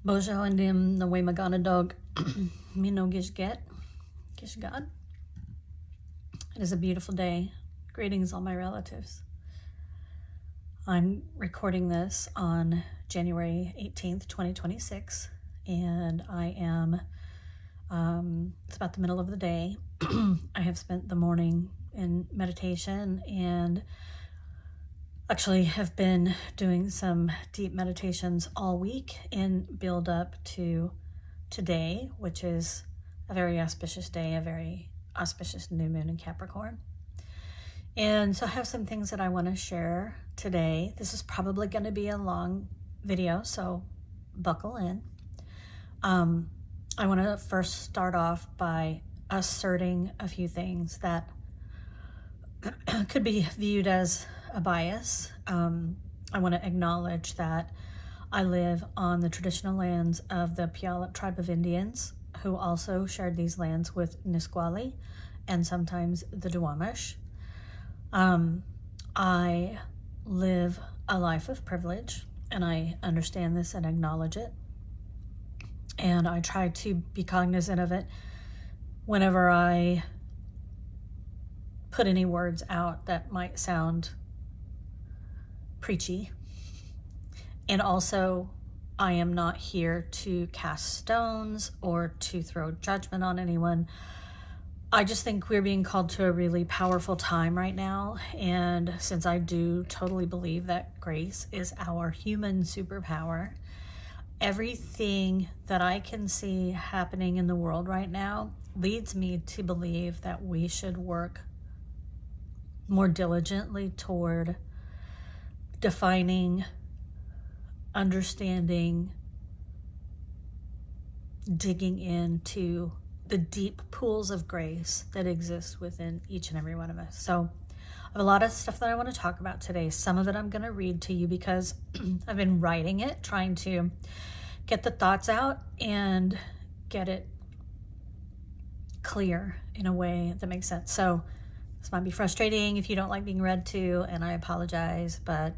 Bojo and dim the way Magana dog Mino Gishget. Gishgad. It is a beautiful day. Greetings, all my relatives. I'm recording this on January 18th, 2026, and I am, it's about the middle of the day. I have spent the morning in meditation and actually have been doing some deep meditations all week in build up to today, which is a very auspicious day, a very auspicious new moon in Capricorn. And so I have some things that I want to share today. This is probably going to be a long video, so buckle in. I want to first start off by asserting a few things that could be viewed as a bias. I want to acknowledge that I live on the traditional lands of the Puyallup tribe of Indians, who also shared these lands with Nisqually and sometimes the Duwamish. I live a life of privilege, and I understand this and acknowledge it. And I try to be cognizant of it whenever I put any words out that might sound preachy. And also, I am not here to cast stones or to throw judgment on anyone. I just think we're being called to a really powerful time right now. And since I do totally believe that grace is our human superpower, everything that I can see happening in the world right now leads me to believe that we should work more diligently toward defining, understanding, digging into the deep pools of grace that exist within each and every one of us. So I have a lot of stuff that I want to talk about today. Some of it I'm going to read to you because I've been writing it, trying to get the thoughts out and get it clear in a way that makes sense. So this might be frustrating if you don't like being read to, and I apologize, but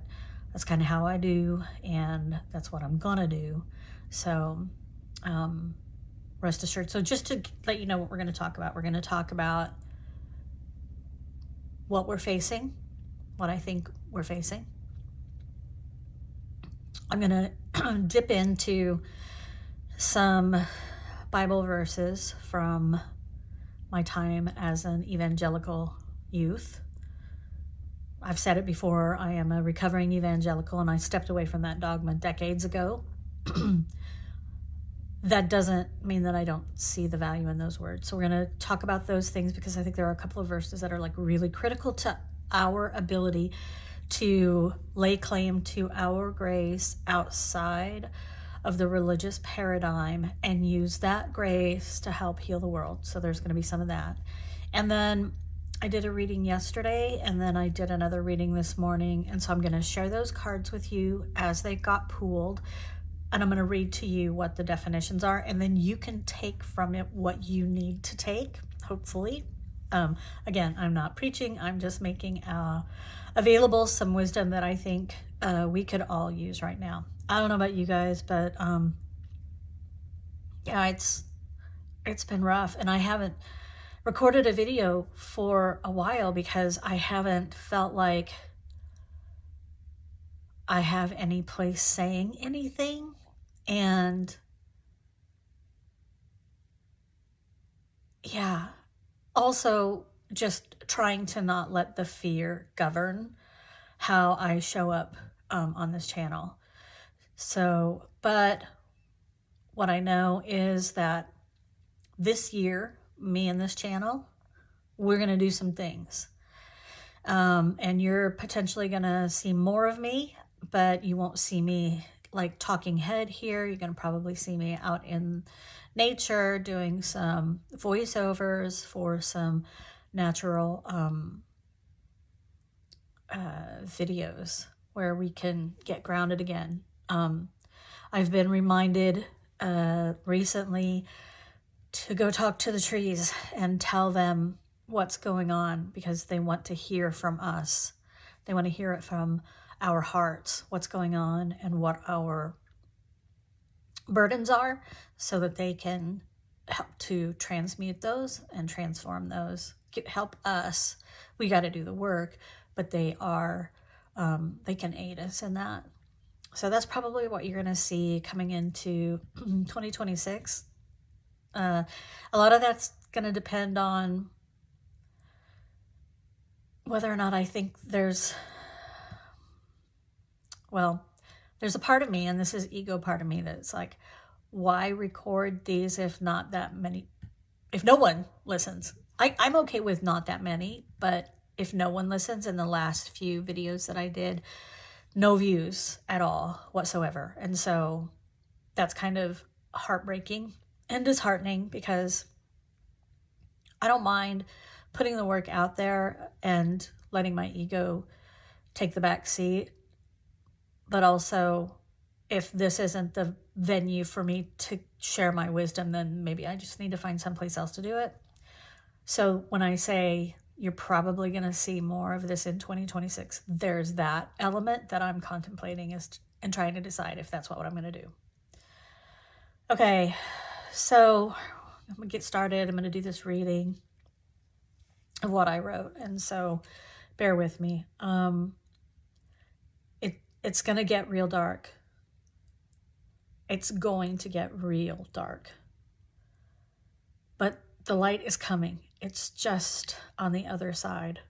that's kind of how I do, and that's what I'm gonna do. So rest assured. So just to let you know what we're going to talk about, we're going to talk about what we're facing, what I think we're facing. I'm going to dip into some Bible verses from my time as an evangelical youth. I've said it before, I am a recovering evangelical, and I stepped away from that dogma decades ago. That doesn't mean that I don't see the value in those words. So we're going to talk about those things because I think there are a couple of verses that are like really critical to our ability to lay claim to our grace outside of the religious paradigm and use that grace to help heal the world. So there's going to be some of that. And then I did a reading yesterday, and then I did another reading this morning. And so I'm going to share those cards with you as they got pooled. And I'm going to read to you what the definitions are, and then you can take from it what you need to take, hopefully. Again, I'm not preaching. I'm just making available some wisdom that I think we could all use right now. I don't know about you guys, but yeah, it's been rough. And I haven't recorded a video for a while because I haven't felt like I have any place saying anything. And yeah, also just trying to not let the fear govern how I show up on this channel. So, but what I know is that this year, me and this channel, we're going to do some things. And you're potentially going to see more of me, but you won't see me like talking head here. You're going to probably see me out in nature doing some voiceovers for some natural videos where we can get grounded again. I've been reminded recently to go talk to the trees and tell them what's going on because they want to hear from us. They want to hear it from our hearts, what's going on and what our burdens are, so that they can help to transmute those and transform those, help us. We got to do the work, but they can aid us in that. So that's probably what you're going to see coming into 2026. A lot of that's going to depend on whether or not I think there's a part of me, and this is ego part of me, that's like, why record these if not that many, if no one listens? I'm okay with not that many, but if no one listens, in the last few videos that I did, no views at all whatsoever. And so that's kind of heartbreaking and disheartening, because I don't mind putting the work out there and letting my ego take the back seat. But also, if this isn't the venue for me to share my wisdom, then maybe I just need to find someplace else to do it. So when I say you're probably going to see more of this in 2026, there's that element that I'm contemplating and trying to decide if that's what I'm going to do. Okay, so I'm going to get started. I'm going to do this reading of what I wrote, and so bear with me. It's going to get real dark. It's going to get real dark. But the light is coming. It's just on the other side.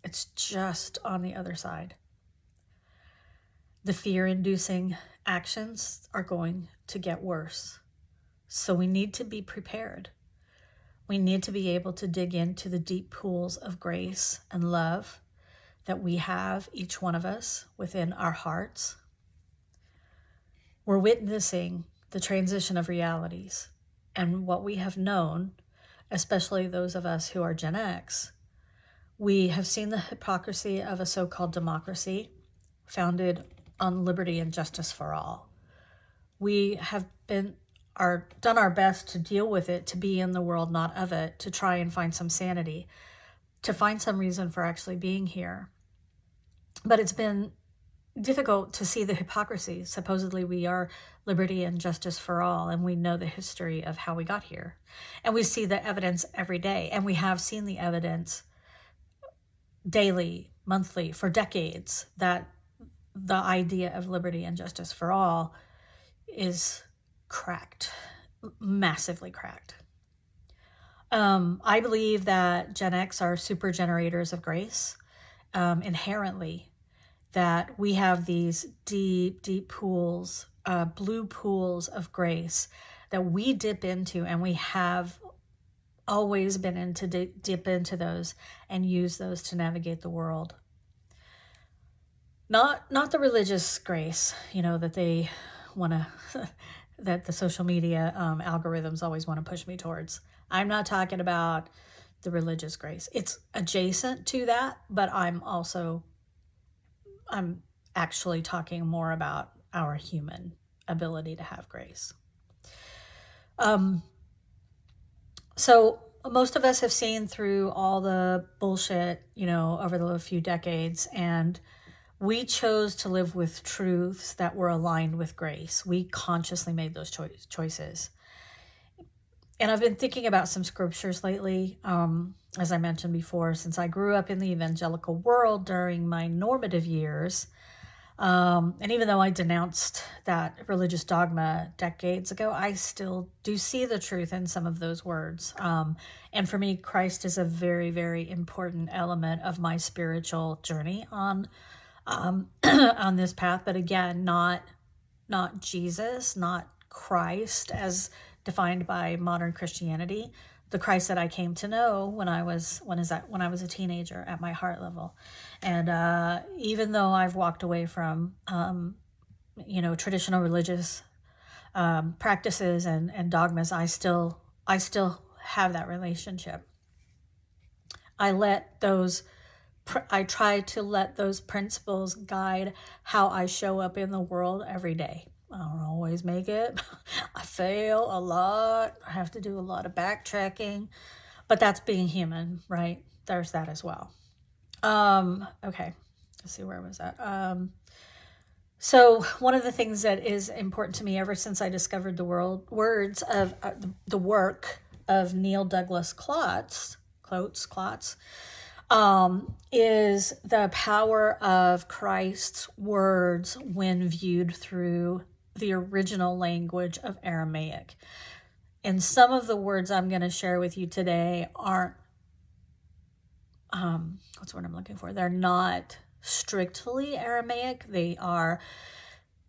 It's just on the other side. The fear-inducing actions are going to get worse. So we need to be prepared. We need to be able to dig into the deep pools of grace and love that we have, each one of us, within our hearts. We're witnessing the transition of realities, and what we have known, especially those of us who are Gen X, we have seen the hypocrisy of a so-called democracy founded on liberty and justice for all. We have done our best to deal with it, to be in the world, not of it, to try and find some sanity, to find some reason for actually being here. But it's been difficult to see the hypocrisy. Supposedly we are liberty and justice for all, and we know the history of how we got here. And we see the evidence every day, and we have seen the evidence daily, monthly, for decades, that the idea of liberty and justice for all is cracked, massively cracked. I believe that Gen X are super generators of grace, inherently, that we have these deep, deep pools, blue pools of grace that we dip into, and we have always been into dip into those and use those to navigate the world. Not the religious grace, that they want to, that the social media algorithms always want to push me towards. I'm not talking about the religious grace. It's adjacent to that, but I'm actually talking more about our human ability to have grace. So most of us have seen through all the bullshit, over the few decades, and we chose to live with truths that were aligned with grace. We consciously made those choices. And I've been thinking about some scriptures lately, as I mentioned before, since I grew up in the evangelical world during my normative years. And even though I denounced that religious dogma decades ago, I still do see the truth in some of those words. And for me, Christ is a very, very important element of my spiritual journey on this path. But again, not Jesus, not Christ as defined by modern Christianity, the Christ that I came to know when I was a teenager at my heart level. And even though I've walked away from traditional religious practices and dogmas, I still have that relationship. I try to let those principles guide how I show up in the world every day. I don't always make it. I fail a lot. I have to do a lot of backtracking, but that's being human, right? There's that as well. Okay, let's see, where was that? So one of the things that is important to me ever since I discovered the words of the work of Neil Douglas Klotz, is the power of Christ's words when viewed through the original language of Aramaic. And some of the words I'm going to share with you today aren't, what's the word I'm looking for? They're not strictly Aramaic. They are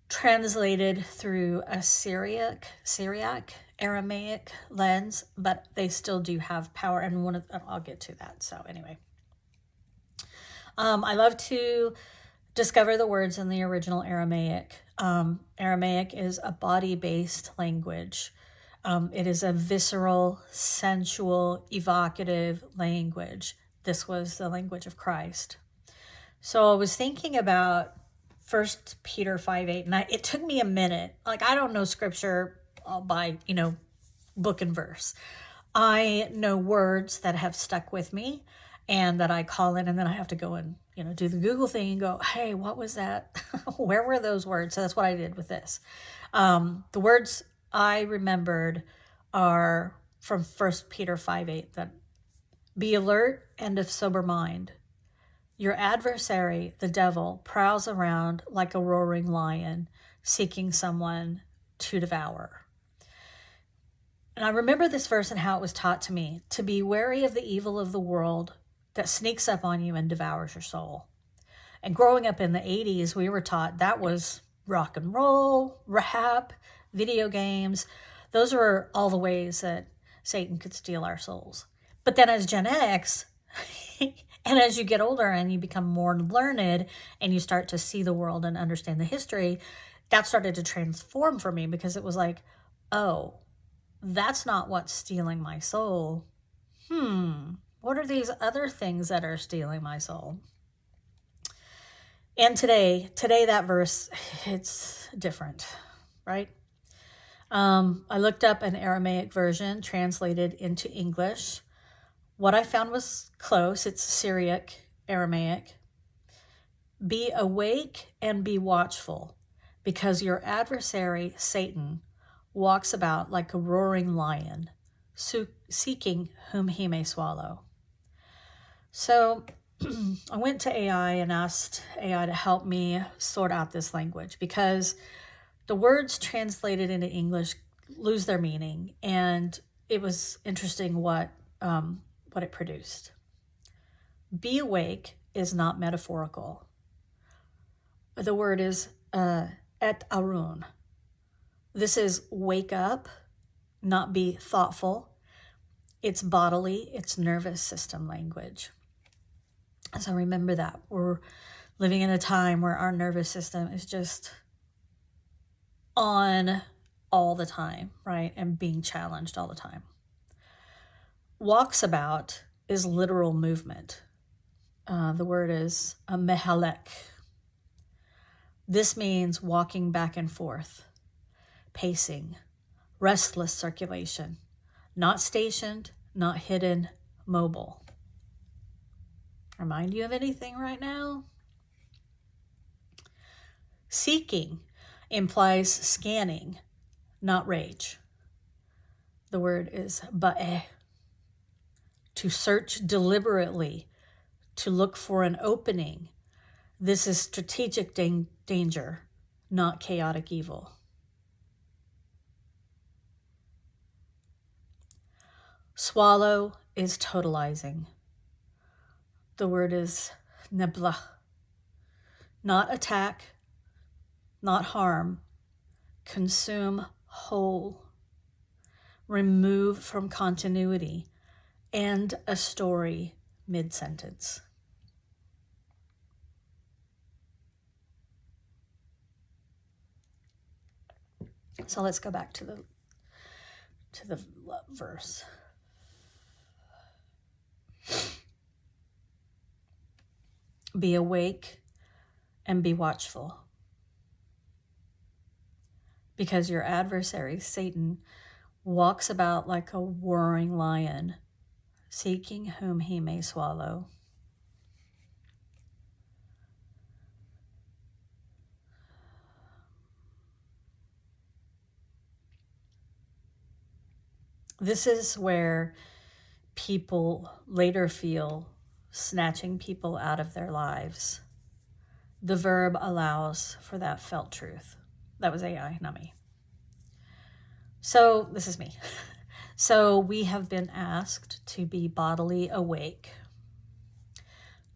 translated through a Syriac Aramaic lens, but they still do have power. And I'll get to that. So anyway, I love to discover the words in the original Aramaic. Aramaic is a body-based language. It is a visceral, sensual, evocative language. This was the language of Christ. So I was thinking about 1 Peter 5:8, and it took me a minute. Like, I don't know scripture by, book and verse. I know words that have stuck with me and that I call in, and then I have to go and, do the Google thing and go, hey, what was that? Where were those words? So that's what I did with this. The words I remembered are from 1 Peter 5:8, that be alert and of sober mind. Your adversary, the devil, prowls around like a roaring lion, seeking someone to devour. And I remember this verse and how it was taught to me, to be wary of the evil of the world that sneaks up on you and devours your soul. And growing up in the 80s, we were taught that was rock and roll, rap, video games. Those were all the ways that Satan could steal our souls. But then as Gen X, and as you get older and you become more learned and you start to see the world and understand the history, that started to transform for me, because it was like, oh, that's not what's stealing my soul. What are these other things that are stealing my soul? And today that verse, it's different, right? I looked up an Aramaic version translated into English. What I found was close. It's Syriac Aramaic. Be awake and be watchful, because your adversary, Satan, walks about like a roaring lion, seeking whom he may swallow. So I went to AI and asked AI to help me sort out this language, because the words translated into English lose their meaning, and it was interesting what it produced. Be awake is not metaphorical. The word is et arun. This is wake up, not be thoughtful. It's bodily, it's nervous system language. So remember that. We're living in a time where our nervous system is just on all the time, right? And being challenged all the time. Walks about is literal movement. The word is a mehalek. This means walking back and forth, pacing, restless circulation, not stationed, not hidden, mobile. Remind you of anything right now? Seeking implies scanning, not rage. The word is ba'eh. To search deliberately, to look for an opening. This is strategic danger, not chaotic evil. Swallow is totalizing. The word is nebla. Not attack, not harm. Consume whole. Remove from continuity. End a story mid-sentence. So let's go back to the verse. Be awake and be watchful, because your adversary, Satan, walks about like a roaring lion, seeking whom he may swallow. This is where people later feel snatching people out of their lives. The verb allows for that felt truth. That was AI, not me. So this is me. So we have been asked to be bodily awake,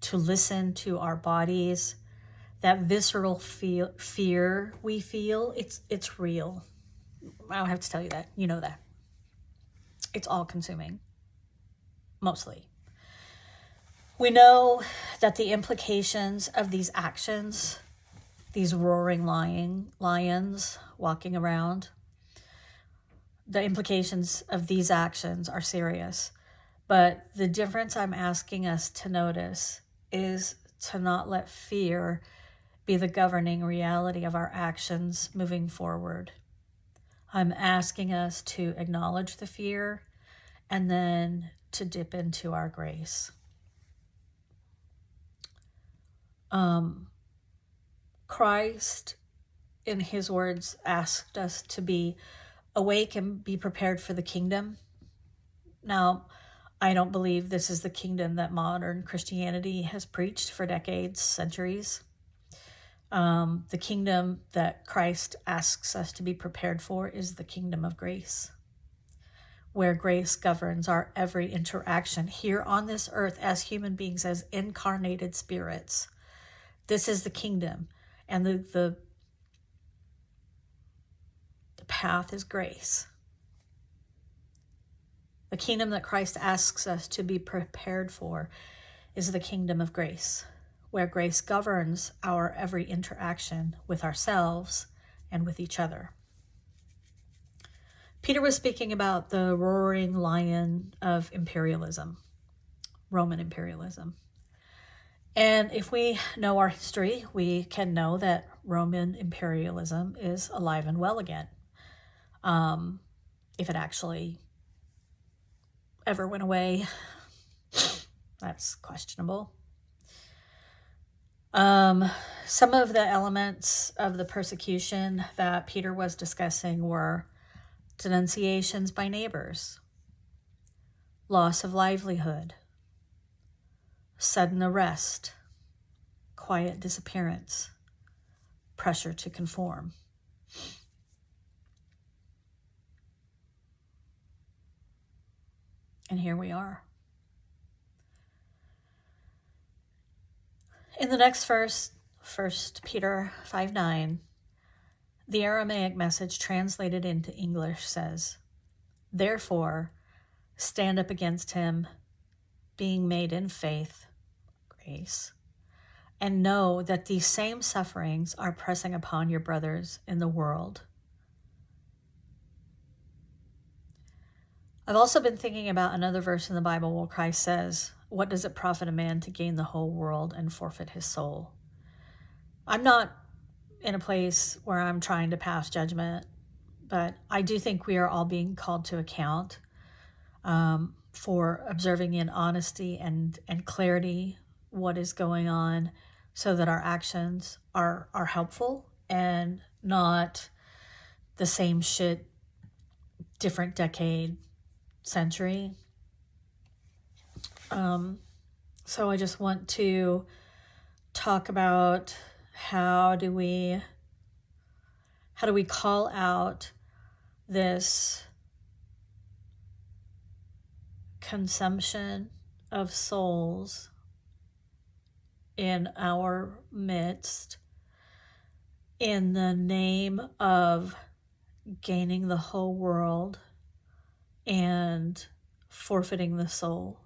to listen to our bodies. That visceral fear we feel, it's real. I don't have to tell you that. You know that. It's all consuming, mostly. We know that the implications of these actions, these roaring lions walking around, the implications of these actions are serious. But the difference I'm asking us to notice is to not let fear be the governing reality of our actions moving forward. I'm asking us to acknowledge the fear and then to dip into our grace. Christ, in his words, asked us to be awake and be prepared for the kingdom. Now, I don't believe this is the kingdom that modern Christianity has preached for decades, centuries. The kingdom that Christ asks us to be prepared for is the kingdom of grace, where grace governs our every interaction here on this earth as human beings, as incarnated spirits. This is the kingdom, and the path is grace. The kingdom that Christ asks us to be prepared for is the kingdom of grace, where grace governs our every interaction with ourselves and with each other. Peter was speaking about the roaring lion of imperialism, Roman imperialism. And if we know our history, we can know that Roman imperialism is alive and well again. If it actually ever went away, that's questionable. Some of the elements of the persecution that Peter was discussing were denunciations by neighbors, loss of livelihood, sudden arrest, quiet disappearance, pressure to conform. And here we are. In the next verse, 1 Peter 5:9, the Aramaic message translated into English says, "Therefore, stand up against him, being made in faith, grace, and know that these same sufferings are pressing upon your brothers in the world." I've also been thinking about another verse in the Bible where Christ says, "What does it profit a man to gain the whole world and forfeit his soul?" I'm not in a place where I'm trying to pass judgment, but I do think we are all being called to account for observing in honesty and clarity what is going on, so that our actions are helpful and not the same shit, different decade, century. So I just want to talk about how do we call out this consumption of souls in our midst in the name of gaining the whole world and forfeiting the soul.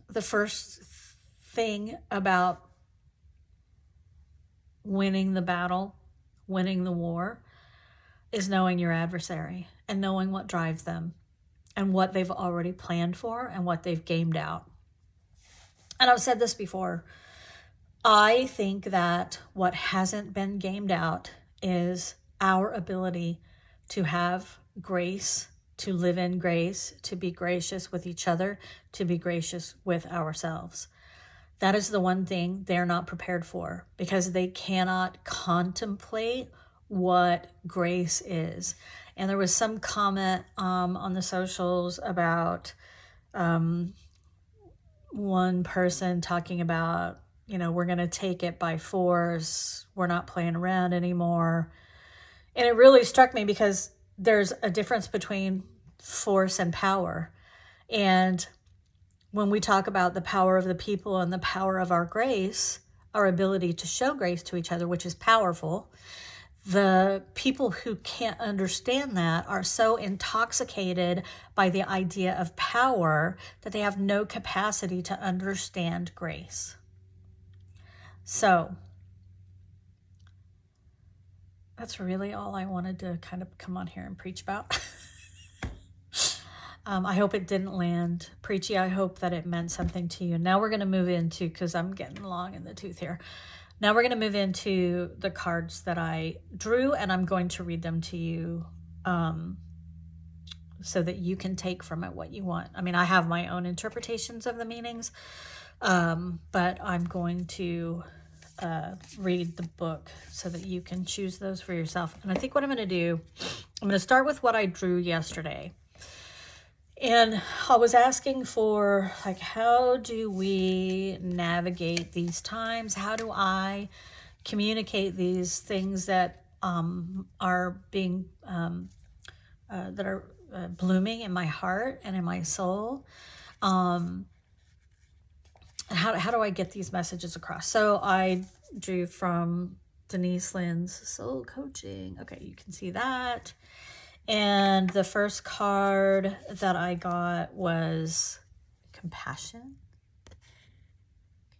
The first thing about winning the battle, winning the war, is knowing your adversary and knowing what drives them and what they've already planned for and what they've gamed out. And I've said this before. I think that what hasn't been gamed out is our ability to have grace, to live in grace, to be gracious with each other, to be gracious with ourselves. That is the one thing they're not prepared for, because they cannot contemplate what grace is. And there was some comment on the socials about one person talking about, we're going to take it by force. We're not playing around anymore. And it really struck me, because there's a difference between force and power. And when we talk about the power of the people and the power of our grace, our ability to show grace to each other, which is powerful, the people who can't understand that are so intoxicated by the idea of power that they have no capacity to understand grace. So that's really all I wanted to kind of come on here and preach about. I hope it didn't land preachy. I hope that it meant something to you. Now we're going to move into, because I'm getting long in the tooth here. Now we're going to move into the cards that I drew, and I'm going to read them to you so that you can take from it what you want. I mean, I have my own interpretations of the meanings, but I'm going to read the book so that you can choose those for yourself. And I think what I'm going to do, I'm going to start with what I drew yesterday. And I was asking for, like, how do we navigate these times? How do I communicate these things that are being, that are blooming in my heart and in my soul? How do I get these messages across? So I drew from Denise Lynn's Soul Coaching. Okay, you can see that. And the first card that I got was compassion. Can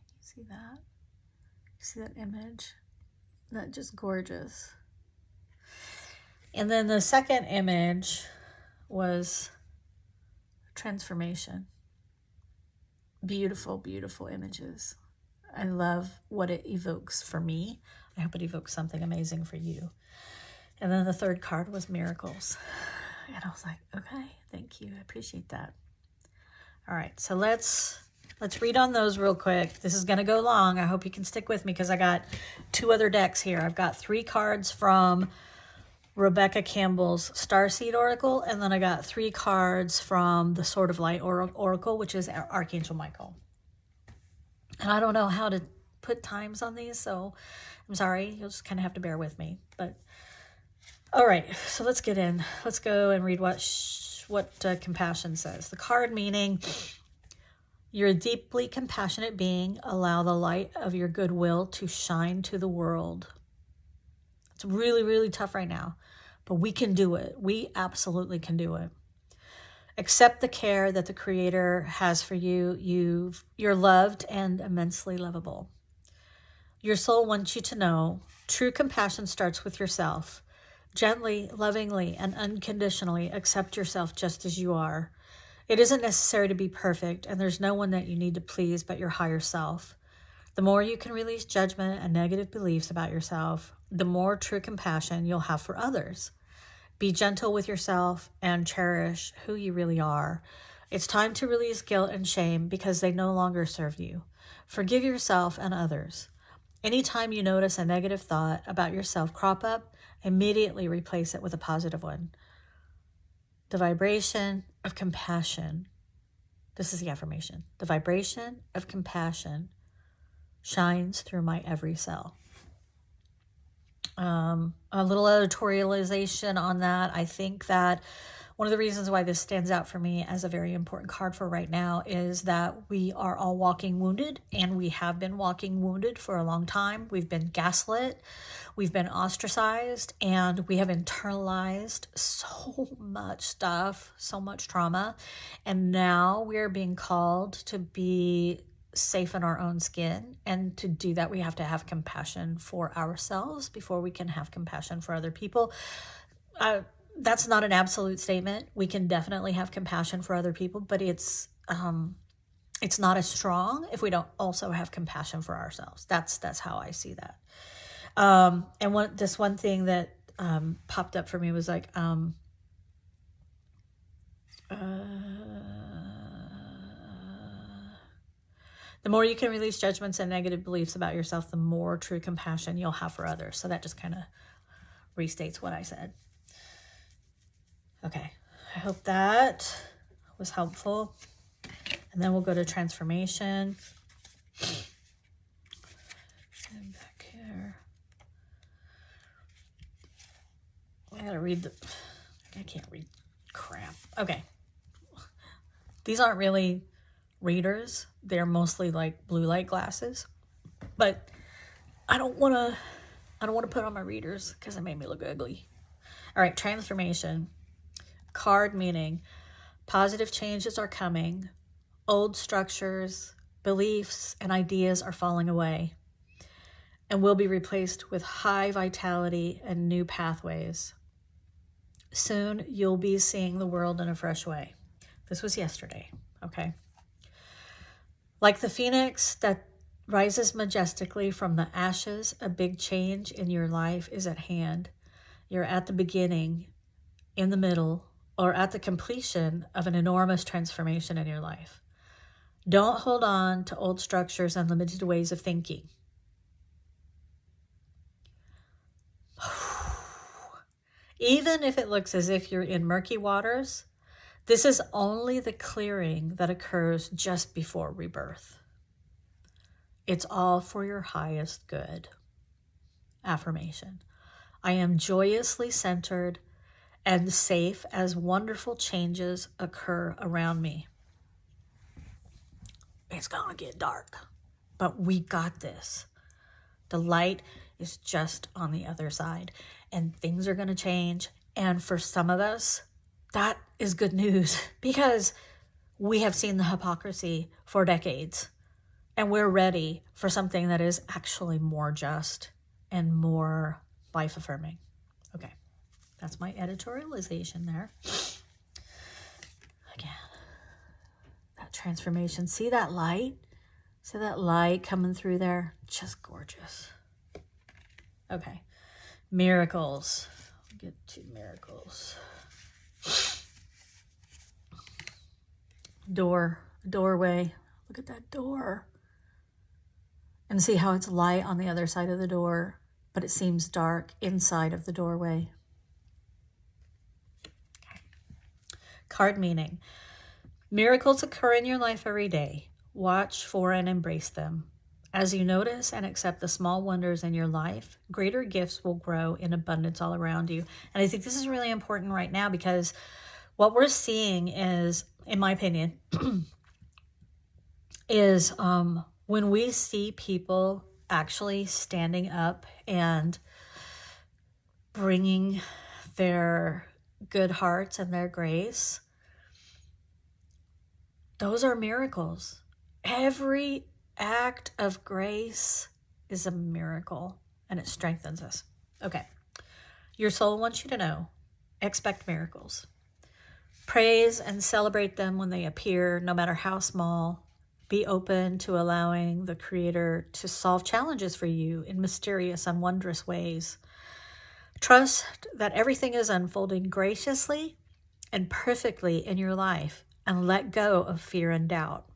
you see that? You see that image? That's just gorgeous. And then the second image was transformation. Beautiful, beautiful images. I love what it evokes for me. I hope it evokes something amazing for you. And then the third card was miracles. And I was like, okay, thank you. I appreciate that. All right, so let's read on those real quick. This is going to go long. I hope you can stick with me, because I got 2 other decks here. I've got 3 cards from Rebecca Campbell's Starseed Oracle, and then I got 3 cards from the Sword of Light Oracle, which is Archangel Michael. And I don't know how to put times on these, so I'm sorry. You'll just kind of have to bear with me. But all right, so let's get in. Let's go and read what compassion says. The card meaning, you're a deeply compassionate being. Allow the light of your goodwill to shine to the world. It's really, really tough right now, but we can do it. We absolutely can do it. Accept the care that the Creator has for you. You're loved and immensely lovable. Your soul wants you to know true compassion starts with yourself. Gently, lovingly, and unconditionally accept yourself just as you are. It isn't necessary to be perfect, and there's no one that you need to please but your higher self. The more you can release judgment and negative beliefs about yourself, the more true compassion you'll have for others. Be gentle with yourself and cherish who you really are. It's time to release guilt and shame because they no longer serve you. Forgive yourself and others. Anytime you notice a negative thought about yourself crop up, immediately replace it with a positive one. The vibration of compassion. This is the affirmation. The vibration of compassion shines through my every cell. A little editorialization on that. I think that one of the reasons why this stands out for me as a very important card for right now is that we are all walking wounded, and we have been walking wounded for a long time. We've been gaslit, we've been ostracized, and we have internalized so much stuff, so much trauma. And now we're being called to be safe in our own skin, and to do that we have to have compassion for ourselves before we can have compassion for other people. That's not an absolute statement. We can definitely have compassion for other people, but it's not as strong if we don't also have compassion for ourselves. That's how I see that. And this one thing that popped up for me was like The more you can release judgments and negative beliefs about yourself, the more true compassion you'll have for others. So that just kind of restates what I said. Okay, I hope that was helpful. And then we'll go to transformation. And back here. I gotta read I can't read crap. Okay. These aren't really readers. They're mostly like blue light glasses. But I don't want to put on my readers because it made me look ugly. All right, transformation. Card meaning positive changes are coming. Old structures, beliefs, and ideas are falling away and will be replaced with high vitality and new pathways. Soon you'll be seeing the world in a fresh way. This was yesterday, okay? Like the phoenix that rises majestically from the ashes, a big change in your life is at hand. You're at the beginning, in the middle, or at the completion of an enormous transformation in your life. Don't hold on to old structures and limited ways of thinking. Even if it looks as if you're in murky waters, this is only the clearing that occurs just before rebirth. It's all for your highest good. Affirmation. I am joyously centered and safe as wonderful changes occur around me. It's gonna get dark, but we got this. The light is just on the other side, and things are gonna change. And for some of us, that is good news because we have seen the hypocrisy for decades, and we're ready for something that is actually more just and more life-affirming. Okay. That's my editorialization there. Again, that transformation. See that light? See that light coming through there? Just gorgeous. Okay. Miracles. I'll get to miracles. Doorway. Look at that door. And see how it's light on the other side of the door, but it seems dark inside of the doorway. Card meaning. Miracles occur in your life every day. Watch for and embrace them. As you notice and accept the small wonders in your life, greater gifts will grow in abundance all around you. And I think this is really important right now because what we're seeing is, in my opinion, is when we see people actually standing up and bringing their good hearts and their grace, those are miracles. Every act of grace is a miracle and it strengthens us. Okay. Your soul wants you to know, expect miracles. Praise and celebrate them when they appear, no matter how small. Be open to allowing the Creator to solve challenges for you in mysterious and wondrous ways. Trust that everything is unfolding graciously and perfectly in your life, and let go of fear and doubt.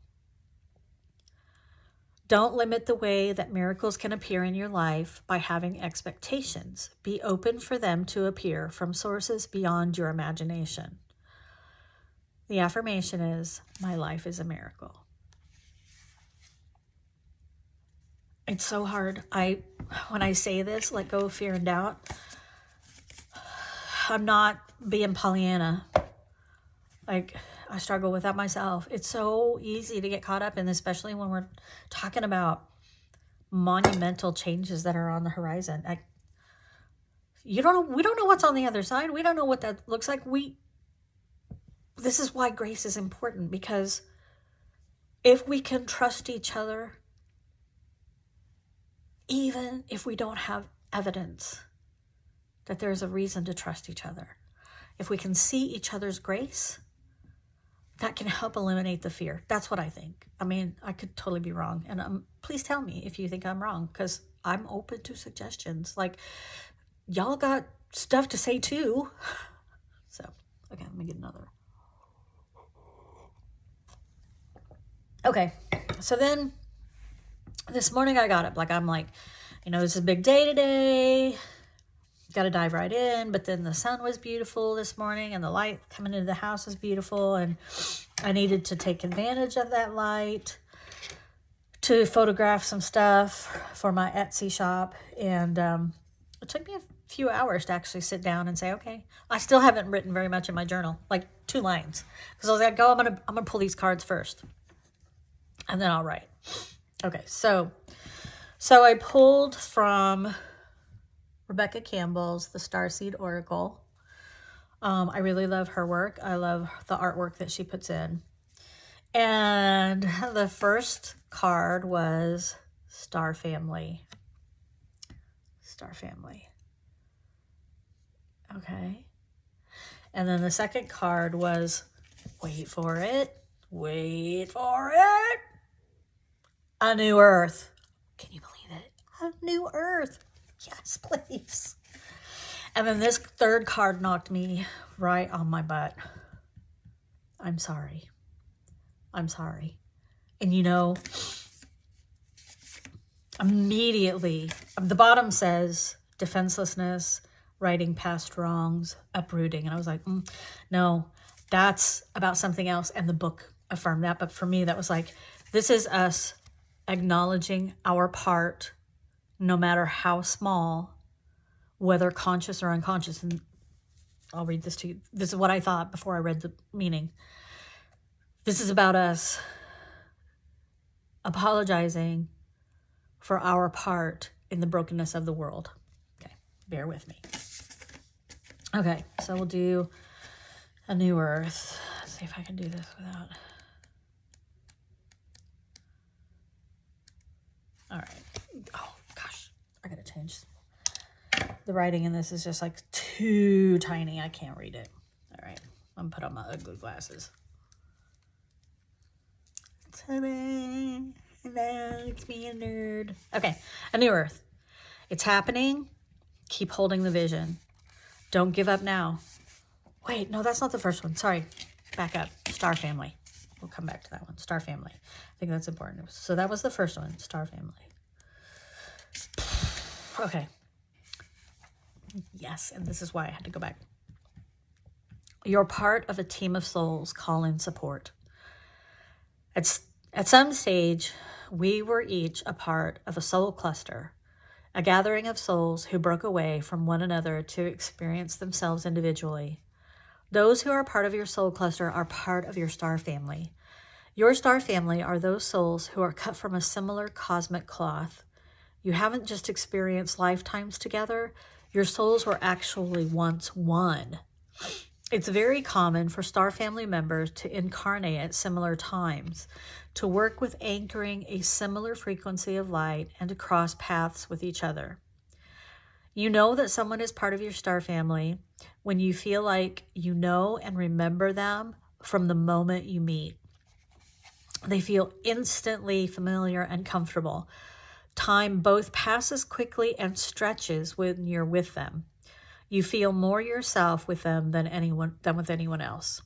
Don't limit the way that miracles can appear in your life by having expectations. Be open for them to appear from sources beyond your imagination. The affirmation is, my life is a miracle. It's so hard. When I say this, let go of fear and doubt, I'm not being Pollyanna. Like, I struggle with that myself. It's so easy to get caught up in this, especially when we're talking about monumental changes that are on the horizon. We don't know what's on the other side. We don't know what that looks like. This is why grace is important, because if we can trust each other, even if we don't have evidence that there's a reason to trust each other, if we can see each other's grace, that can help eliminate the fear. That's what I think. I mean, I could totally be wrong. And please tell me if you think I'm wrong, because I'm open to suggestions. Like, y'all got stuff to say too. So, okay, let me get another. Okay, so then This morning I got up, I'm like, this is a big day today. Got to dive right in. But then the sun was beautiful this morning and the light coming into the house was beautiful. And I needed to take advantage of that light to photograph some stuff for my Etsy shop. And it took me a few hours to actually sit down and say, okay, I still haven't written very much in my journal, like 2 lines. Because I was like, I'm gonna pull these cards first. And then I'll write. Okay, so I pulled from Rebecca Campbell's The Starseed Oracle. I really love her work. I love the artwork that she puts in. And the first card was Star Family. Star Family. Okay. And then the second card was, wait for it, A New Earth. Can you believe it? A New Earth. Yes, please. And then this third card knocked me right on my butt. I'm sorry. And immediately, the bottom says defenselessness, righting past wrongs, uprooting. And I was like, no, that's about something else. And the book affirmed that. But for me, that was like, this is us acknowledging our part, no matter how small, whether conscious or unconscious. And I'll read this to you. This is what I thought before I read the meaning. This is about us apologizing for our part in the brokenness of the world. Okay, bear with me. Okay, so we'll do A New Earth. Let's see if I can do this without... All right. Oh, gosh. I gotta change. The writing in this is just like too tiny. I can't read it. All right. I'm gonna put on my ugly glasses. Ta-da! Hello, it's me, a nerd. Okay, A New Earth. It's happening. Keep holding the vision. Don't give up now. Wait, no, that's not the first one. Sorry. Back up. Star Family. We'll come back to that one. Star Family. I think that's important. So that was the first one. Star Family. Okay. Yes, and this is why I had to go back. You're part of a team of souls. Call in support. At some stage, we were each a part of a soul cluster, a gathering of souls who broke away from one another to experience themselves individually. Those who are part of your soul cluster are part of your star family. Your star family are those souls who are cut from a similar cosmic cloth. You haven't just experienced lifetimes together. Your souls were actually once one. It's very common for star family members to incarnate at similar times, to work with anchoring a similar frequency of light, and to cross paths with each other. You know that someone is part of your star family when you feel like you know and remember them from the moment you meet. They feel instantly familiar and comfortable. Time both passes quickly and stretches when you're with them. You feel more yourself with them than with anyone else.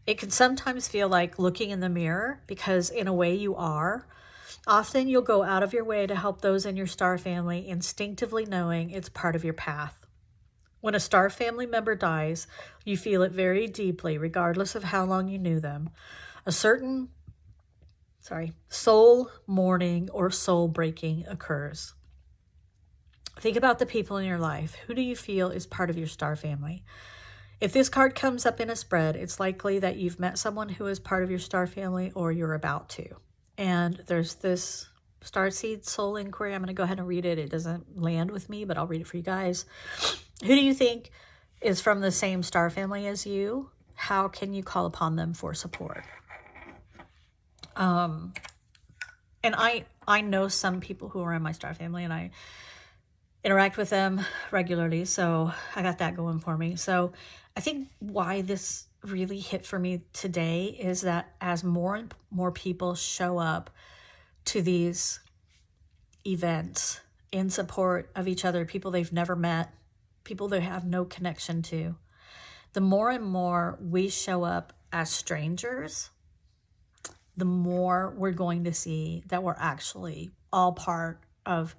It can sometimes feel like looking in the mirror because in a way you are. Often you'll go out of your way to help those in your star family, instinctively knowing it's part of your path. When a star family member dies, you feel it very deeply, regardless of how long you knew them. A certain soul mourning or soul breaking occurs. Think about the people in your life. Who do you feel is part of your star family? If this card comes up in a spread, it's likely that you've met someone who is part of your star family or you're about to. And there's this Starseed Soul Inquiry. I'm going to go ahead and read it. It doesn't land with me, but I'll read it for you guys. Who do you think is from the same star family as you? How can you call upon them for support? And I know some people who are in my star family, and I interact with them regularly, so I got that going for me. So I think why this really hit for me today is that as more and more people show up to these events in support of each other, people they've never met, people they have no connection to, the more and more we show up as strangers, the more we're going to see that we're actually all part of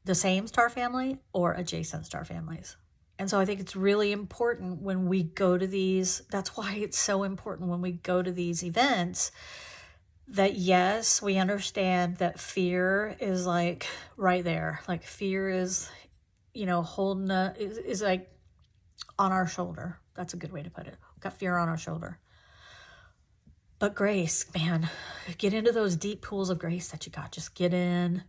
the same star family or adjacent star families. And so I think it's really important when we go to these, that's why it's so important when we go to these events, that yes, we understand that fear is like right there. Like fear is, holding is like on our shoulder. That's a good way to put it. We've got fear on our shoulder. But grace, man, get into those deep pools of grace that you got. Just get in,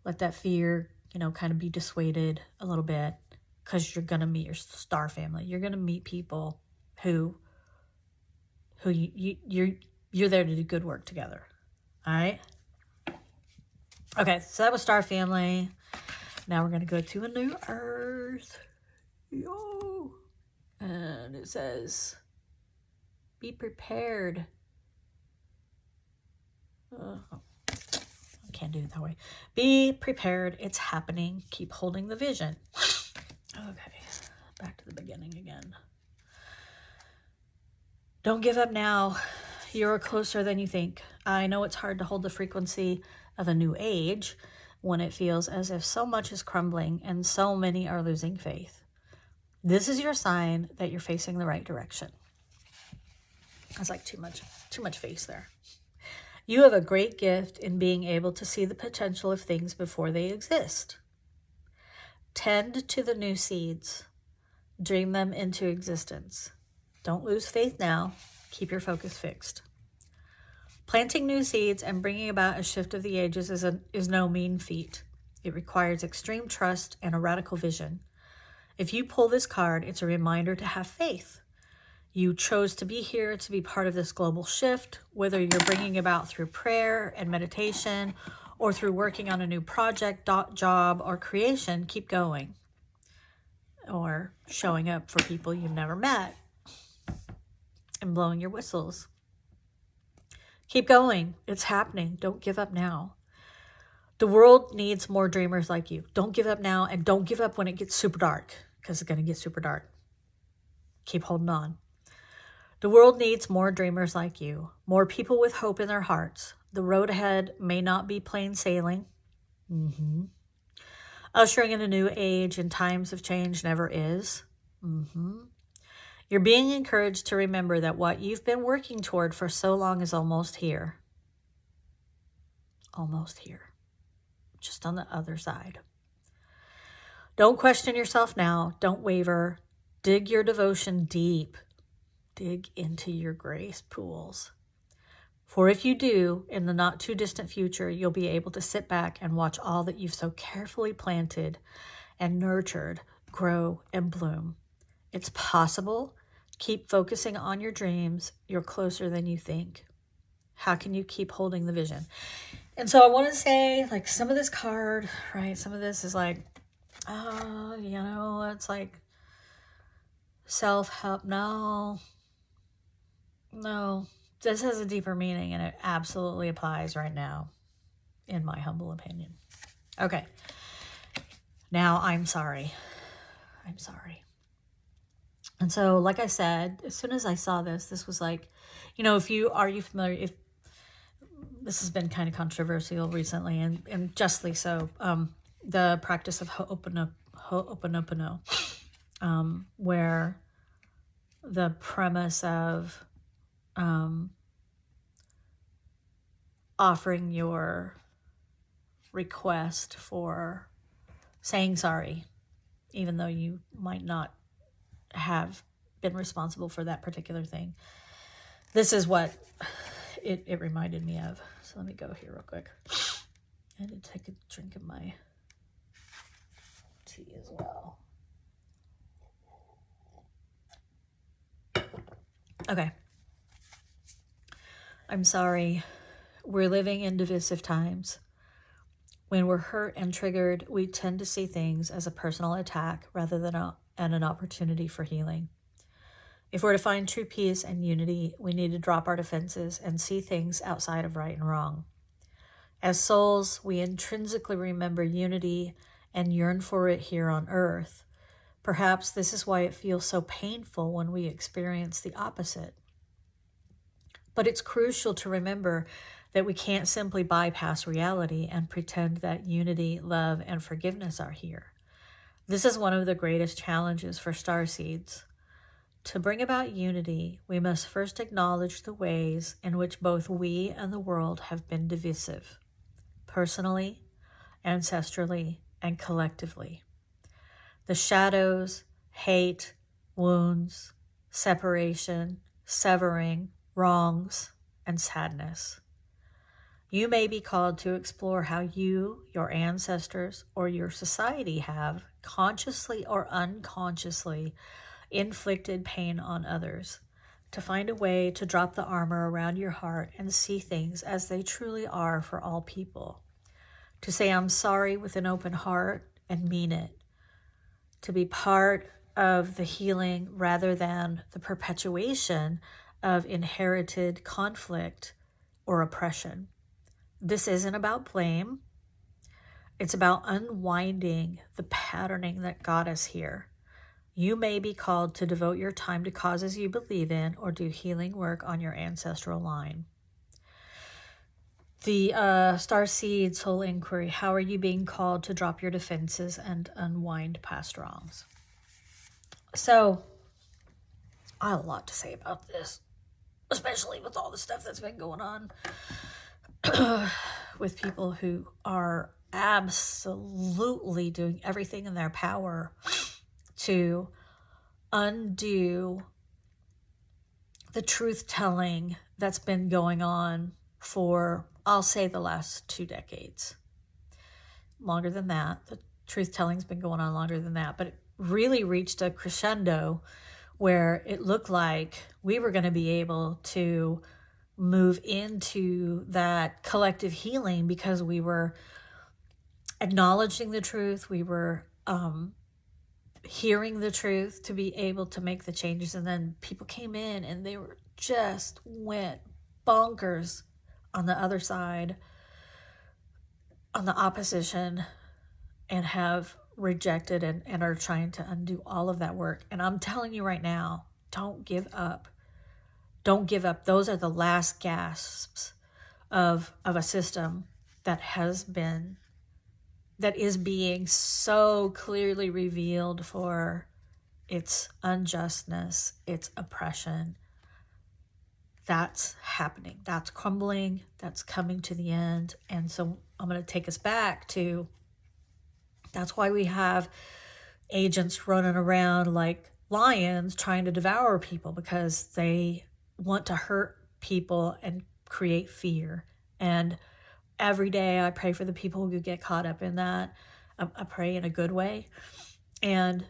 let that fear, kind of be dissuaded a little bit, because you're going to meet your star family. You're going to meet people who you're there to do good work together. All right? Okay, so that was star family. Now we're going to go to a new earth. Yo. And it says, be prepared. I can't do it that way. Be prepared. It's happening. Keep holding the vision. Okay, back to the beginning again. Don't give up now. You're closer than you think. I know it's hard to hold the frequency of a new age when it feels as if so much is crumbling and so many are losing faith. This is your sign that you're facing the right direction. That's like too much face there. You have a great gift in being able to see the potential of things before they exist. Tend to the new seeds. Dream them into existence. Don't lose faith now. Keep your focus fixed. Planting new seeds and bringing about a shift of the ages is no mean feat. It requires extreme trust and a radical vision. If you pull this card, it's a reminder to have faith. You chose to be here to be part of this global shift, whether you're bringing about through prayer and meditation or through working on a new project, job, or creation. Keep going. Or showing up for people you've never met and blowing your whistles. Keep going. It's happening. Don't give up now. The world needs more dreamers like you. Don't give up now, and don't give up when it gets super dark, because it's going to get super dark. Keep holding on. The world needs more dreamers like you, more people with hope in their hearts. The road ahead may not be plain sailing. Ushering in a new age in times of change never is. You're being encouraged to remember that what you've been working toward for so long is almost here. Almost here. Just on the other side. Don't question yourself now. Don't waver. Dig your devotion deep. Dig into your grace pools. For if you do, in the not too distant future, you'll be able to sit back and watch all that you've so carefully planted and nurtured grow and bloom. It's possible. Keep focusing on your dreams. You're closer than you think. How can you keep holding the vision? And so I want to say, like, some of this card, right? Some of this is like, it's like self-help. No, this has a deeper meaning, and it absolutely applies right now, in my humble opinion. Okay. Now, I'm sorry. And so, like I said, as soon as I saw this was like, are you familiar, if this has been kind of controversial recently, and justly so, the practice of Ho'oponopono, where the premise of offering your request for saying sorry, even though you might not have been responsible for that particular thing. This is what it reminded me of. So let me go here real quick. I had to take a drink of my tea as well. Okay. I'm sorry. We're living in divisive times. When we're hurt and triggered, we tend to see things as a personal attack rather than an opportunity for healing. If we're to find true peace and unity, we need to drop our defenses and see things outside of right and wrong. As souls, we intrinsically remember unity and yearn for it here on earth. Perhaps this is why it feels so painful when we experience the opposite. But it's crucial to remember that we can't simply bypass reality and pretend that unity, love, and forgiveness are here. This is one of the greatest challenges for starseeds. To bring about unity, we must first acknowledge the ways in which both we and the world have been divisive, personally, ancestrally, and collectively. The shadows, hate, wounds, separation, severing, wrongs, and sadness. You may be called to explore how you, your ancestors, or your society have, consciously or unconsciously, inflicted pain on others, to find a way to drop the armor around your heart and see things as they truly are for all people. To say I'm sorry with an open heart and mean it. To be part of the healing rather than the perpetuation of inherited conflict or oppression. This isn't about blame. It's about unwinding the patterning that got us here. You may be called to devote your time to causes you believe in or do healing work on your ancestral line. The Starseed Soul Inquiry. How are you being called to drop your defenses and unwind past wrongs? So, I have a lot to say about this, especially with all the stuff that's been going on with people who are absolutely doing everything in their power to undo the truth-telling that's been going on for, I'll say, the last 2 decades. Longer than that. The truth-telling's been going on longer than that, but it really reached a crescendo where it looked like we were going to be able to move into that collective healing because we were acknowledging the truth, we were hearing the truth to be able to make the changes. And then people came in and they were just went bonkers on the other side, on the opposition, and have rejected and are trying to undo all of that work. And I'm telling you right now, don't give up. Don't give up. Those are the last gasps of a system that is being so clearly revealed for its unjustness, its oppression. That's happening. That's crumbling. That's coming to the end. And so I'm going to take us back to, that's why we have agents running around like lions trying to devour people, because they want to hurt people and create fear. And every day I pray for the people who get caught up in that. I pray in a good way. And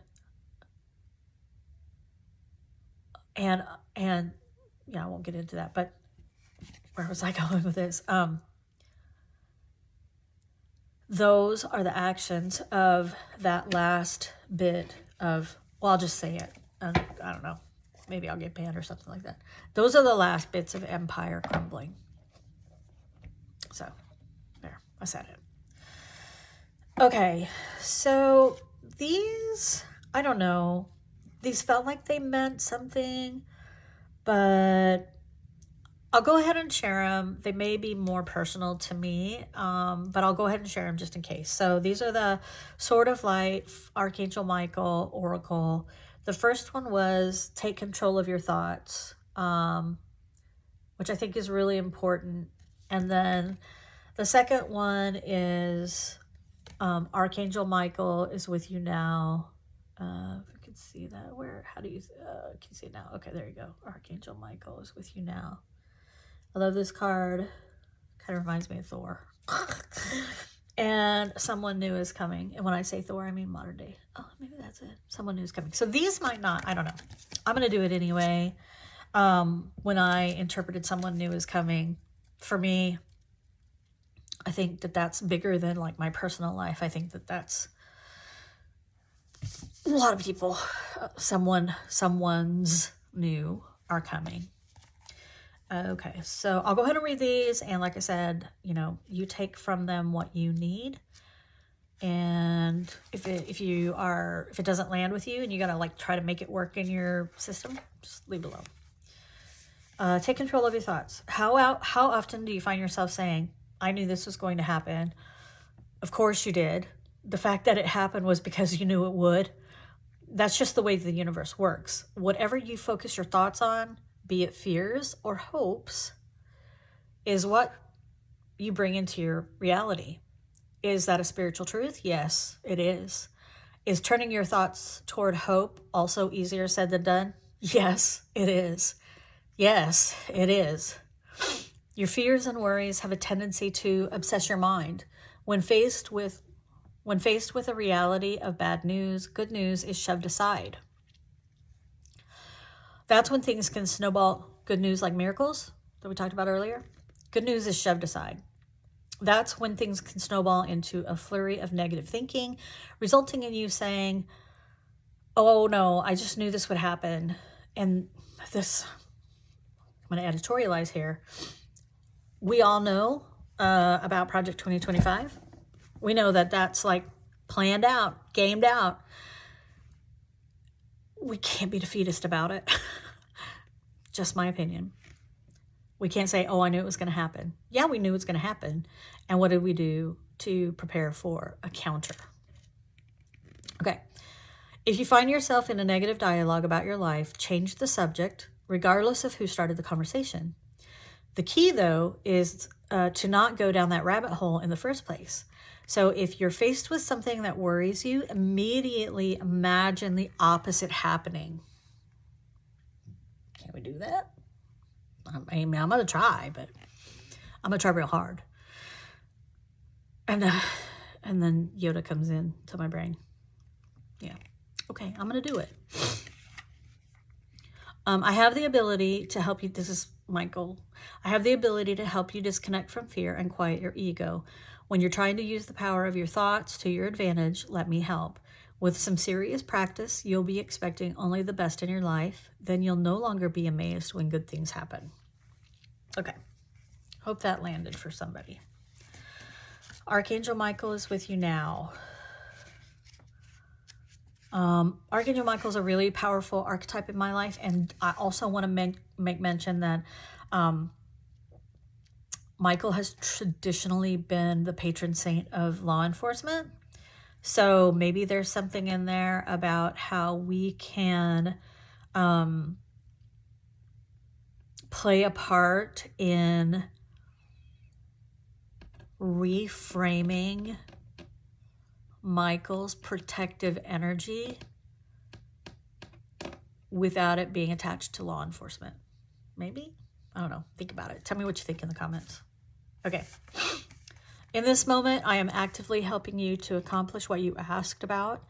yeah, I won't get into that, but where was I going with this? Those are the actions of that last bit of, well, I'll just say it. I don't know. Maybe I'll get banned or something like that. Those are the last bits of empire crumbling. So, there, I said it. Okay, so these, I don't know. These felt like they meant something, but I'll go ahead and share them. They may be more personal to me, but I'll go ahead and share them just in case. So these are the Sword of Light, Archangel Michael, Oracle. The first one was take control of your thoughts, which I think is really important. And then the second one is Archangel Michael is with you now. If you can see that, how do you, can you see it now? Okay, there you go. Archangel Michael is with you now. I love this card. Kind of reminds me of Thor. And someone new is coming. And when I say Thor, I mean modern day. Oh, maybe that's it. Someone new is coming. So these might not, I don't know. I'm going to do it anyway. When I interpreted someone new is coming, for me, I think that that's bigger than like my personal life. I think that that's a lot of people, someone's new are coming. Okay, so I'll go ahead and read these, and like I said, you take from them what you need, and if it doesn't land with you and you gotta like try to make it work in your system, just leave it alone. Take control of your thoughts. How often do you find yourself saying, I knew this was going to happen? Of course you did. The fact that it happened was because you knew it would. That's just the way the universe works. Whatever you focus your thoughts on, be it fears or hopes, is what you bring into your reality. Is that a spiritual truth? Yes, it is. Is turning your thoughts toward hope also easier said than done? Yes, it is. Yes, it is. Your fears and worries have a tendency to obsess your mind. When faced with a reality of bad news, good news is shoved aside. That's when things can snowball. Good news like miracles that we talked about earlier. Good news is shoved aside. That's when things can snowball into a flurry of negative thinking, resulting in you saying, oh no, I just knew this would happen. And this, I'm going to editorialize here. We all know about Project 2025. We know that that's like planned out, gamed out. We can't be defeatist about it. Just my opinion. We can't say, oh, I knew it was going to happen. Yeah, we knew it was going to happen. And what did we do to prepare for a counter? Okay. If you find yourself in a negative dialogue about your life, change the subject, regardless of who started the conversation. The key, though, is to not go down that rabbit hole in the first place. So if you're faced with something that worries you, immediately imagine the opposite happening. Can we do that? I mean, I'm going to try, but I'm going to try real hard. And then Yoda comes in to my brain. Yeah. Okay, I'm going to do it. I have the ability to help you. This is my goal. I have the ability to help you disconnect from fear and quiet your ego. When you're trying to use the power of your thoughts to your advantage, let me help. With some serious practice, you'll be expecting only the best in your life. Then you'll no longer be amazed when good things happen. Okay. Hope that landed for somebody. Archangel Michael is with you now. Archangel Michael is a really powerful archetype in my life. And I also want to make mention that Michael has traditionally been the patron saint of law enforcement. So maybe there's something in there about how we can play a part in reframing Michael's protective energy without it being attached to law enforcement. Maybe? I don't know. Think about it. Tell me what you think in the comments. Okay. In this moment, I am actively helping you to accomplish what you asked about.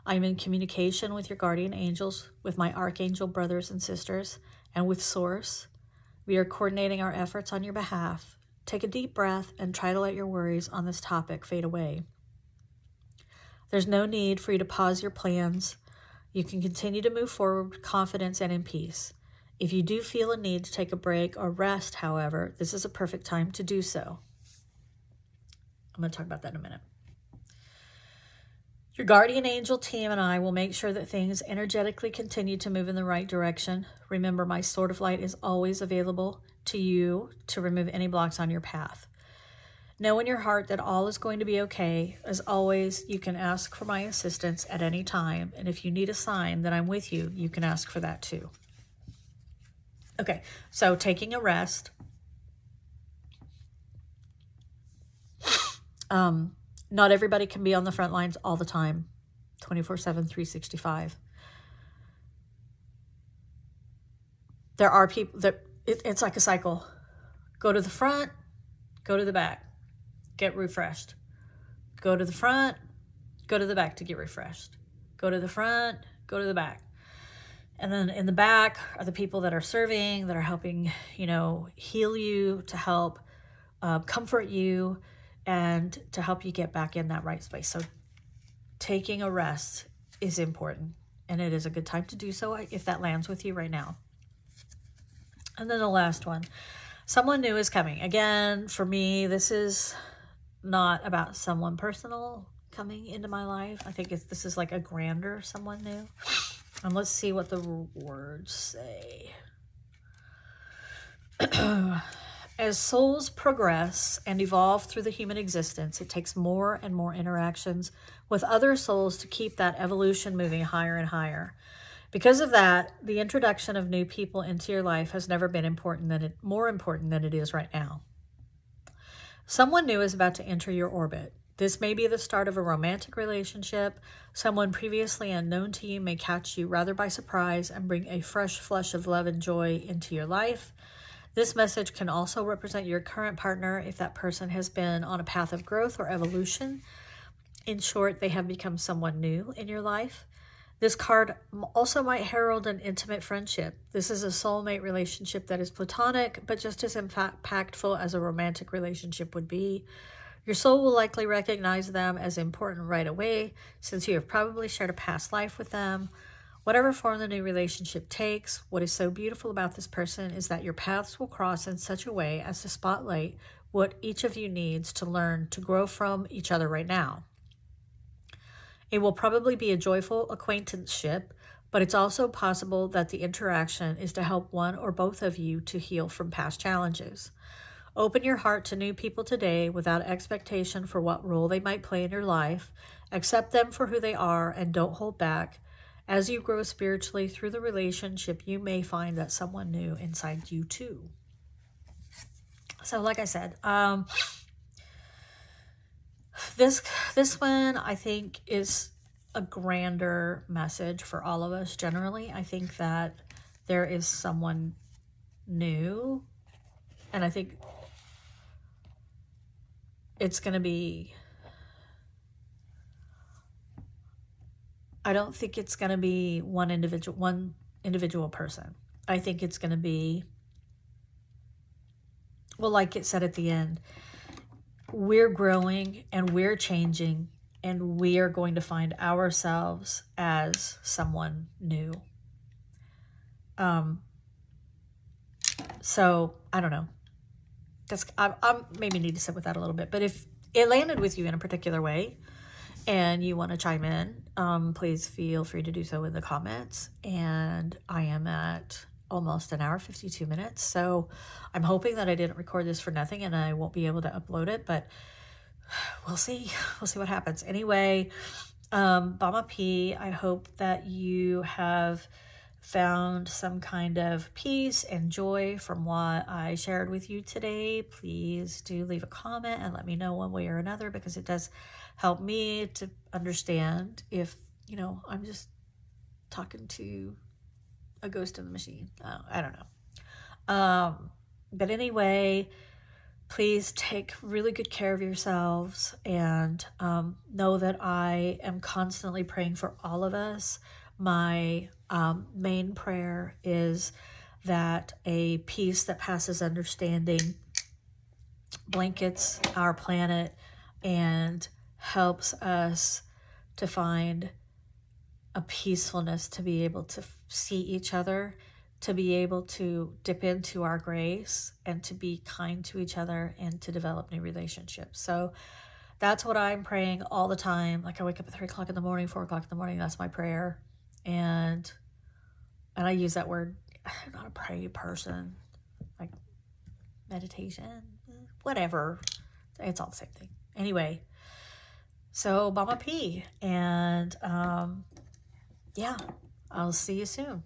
I am in communication with your guardian angels, with my archangel brothers and sisters, and with Source. We are coordinating our efforts on your behalf. Take a deep breath and try to let your worries on this topic fade away. There's no need for you to pause your plans. You can continue to move forward with confidence and in peace. If you do feel a need to take a break or rest, however, this is a perfect time to do so. I'm going to talk about that in a minute. Your guardian angel team and I will make sure that things energetically continue to move in the right direction. Remember, my sword of light is always available to you to remove any blocks on your path. Know in your heart that all is going to be okay. As always, you can ask for my assistance at any time. And if you need a sign that I'm with you, you can ask for that too. Okay, so taking a rest. Not everybody can be on the front lines all the time, 24/7, 365. There are people that it's like a cycle. Go to the front, go to the back, get refreshed. Go to the front, go to the back to get refreshed. Go to the front, go to the back. And then in the back are the people that are serving, that are helping, heal you, to help comfort you, and to help you get back in that right space. So taking a rest is important, and it is a good time to do so if that lands with you right now. And then the last one, someone new is coming. Again, for me, this is not about someone personal coming into my life. I think this is like a grander someone new. And let's see what the words say. As souls progress and evolve through the human existence, it takes more and more interactions with other souls to keep that evolution moving higher and higher. Because of that, the introduction of new people into your life has never been more important than it is right now. Someone new is about to enter your orbit. This may be the start of a romantic relationship. Someone previously unknown to you may catch you rather by surprise and bring a fresh flush of love and joy into your life. This message can also represent your current partner if that person has been on a path of growth or evolution. In short, they have become someone new in your life. This card also might herald an intimate friendship. This is a soulmate relationship that is platonic, but just as impactful as a romantic relationship would be. Your soul will likely recognize them as important right away, since you have probably shared a past life with them. Whatever form the new relationship takes, what is so beautiful about this person is that your paths will cross in such a way as to spotlight what each of you needs to learn to grow from each other right now. It will probably be a joyful acquaintanceship, but it's also possible that the interaction is to help one or both of you to heal from past challenges. Open your heart to new people today without expectation for what role they might play in your life. Accept them for who they are and don't hold back. As you grow spiritually through the relationship, you may find that someone new inside you too. So like I said, this one I think is a grander message for all of us generally. I think that there is someone new, and I think it's going to be, I don't think it's going to be one individual person. I think it's going to be, well, like it said at the end, we're growing and we're changing and we are going to find ourselves as someone new. So I don't know. I maybe need to sit with that a little bit, but if it landed with you in a particular way and you want to chime in, please feel free to do so in the comments. And I am at almost an hour, 52 minutes. So I'm hoping that I didn't record this for nothing and I won't be able to upload it, but we'll see. We'll see what happens. Anyway, Mama P, I hope that you have found some kind of peace and joy from what I shared with you today. Please do leave a comment and let me know one way or another, because it does help me to understand if, I'm just talking to a ghost in the machine. I don't know. But anyway, please take really good care of yourselves and know that I am constantly praying for all of us. My main prayer is that a peace that passes understanding blankets our planet and helps us to find a peacefulness to be able to see each other, to be able to dip into our grace and to be kind to each other and to develop new relationships. So that's what I'm praying all the time. Like I wake up at 3 o'clock in the morning, 4 o'clock in the morning. That's my prayer. And I use that word. I'm not a pray person, like meditation, whatever. It's all the same thing. Anyway, so Mama P. And yeah, I'll see you soon.